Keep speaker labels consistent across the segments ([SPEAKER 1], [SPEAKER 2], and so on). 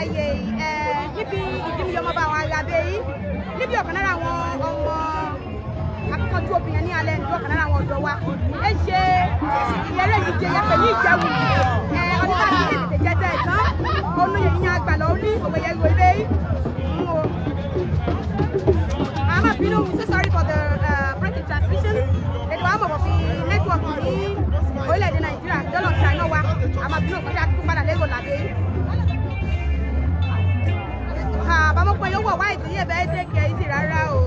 [SPEAKER 1] láàyè níbi ìdílé ọmọ bá àwọn arábẹ́ yìí níbi ọ̀kan lára àwọn ọmọ akíkanjú obìnrin ní alẹ́ níbi ọ̀kan lára àwọn ọ̀dọ́ wa ẹ ṣe ìyẹrẹ ìdíje yàtọ̀ ní Ìjẹ̀wù ọdún bá ti tètè jẹjẹ ìtàn olóyè yíyan àgbà lọ rí òwe yẹn gbélé I'm so sorry for the break in transmission. Ètò àwọn ọmọ fi network ní orílẹ̀-èdè Nàìjíríà dọ́là China wa àmọ́ bí òkú ṣe àtúntò padà lẹ́gọ̀ làbẹ́. Àbámọ́ pé yóò wọ̀ wá ìdílé bẹ́ẹ̀ dẹ́kẹ̀ ìdí rárá o.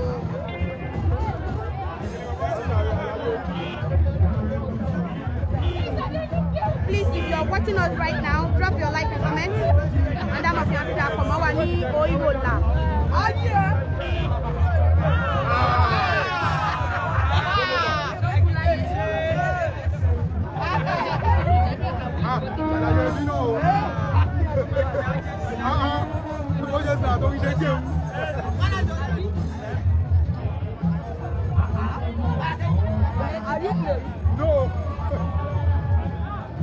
[SPEAKER 1] Please, if you're watching us right now, drop your like and comment. And that must be answered from our new Oiwola.
[SPEAKER 2] No.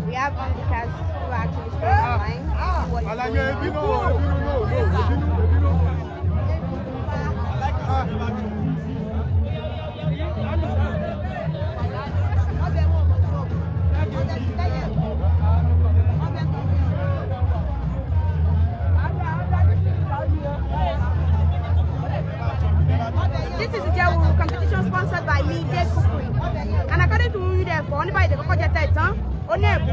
[SPEAKER 1] We have onlookers who are actually staying online. This is Ijewuru Competition sponsored by me, and according to you, therefore, anybody that can get it done, only and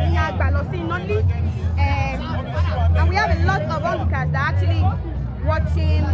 [SPEAKER 1] we have a lot of onlookers that are actually watching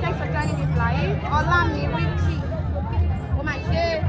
[SPEAKER 1] thanks for joining this live. Olami Richie. Oh my shit.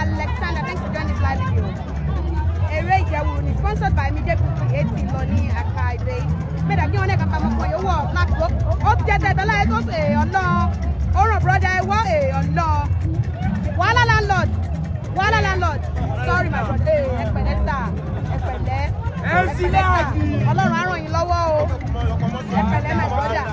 [SPEAKER 1] Alexander, thanks for joining. níbi o. Eré Ijewuru ni sponsored by Ijewuru Competition lọ ní aka ìdè mẹ́ta kí wọ́n ní ẹ̀ka pamọ́ fún owó láti ó ti jẹ́ tẹ̀tẹ̀ láyé tó ṣe ọ̀nà ọ̀ràn brọ́dá ẹ̀ wá ọ̀nà wàhálà landlord sorry my brother ẹ̀pẹ̀lẹ́ sà ẹ̀pẹ̀lẹ́ Ọlọ́run á ràn yín lọ́wọ́ o ẹ̀pẹ̀lẹ́ my brother.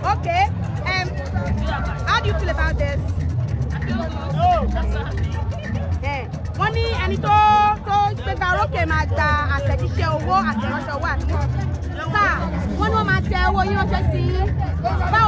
[SPEAKER 1] Okay, how do you feel about this? Wọ́n ní ẹni tó gbégbá orókè máa gba àtẹ̀jíṣẹ́ owó àtẹ̀ránṣẹ́ owó àti sáà wọ́n ní wọ́n máa tẹ owó yín ránṣẹ́ sí báwo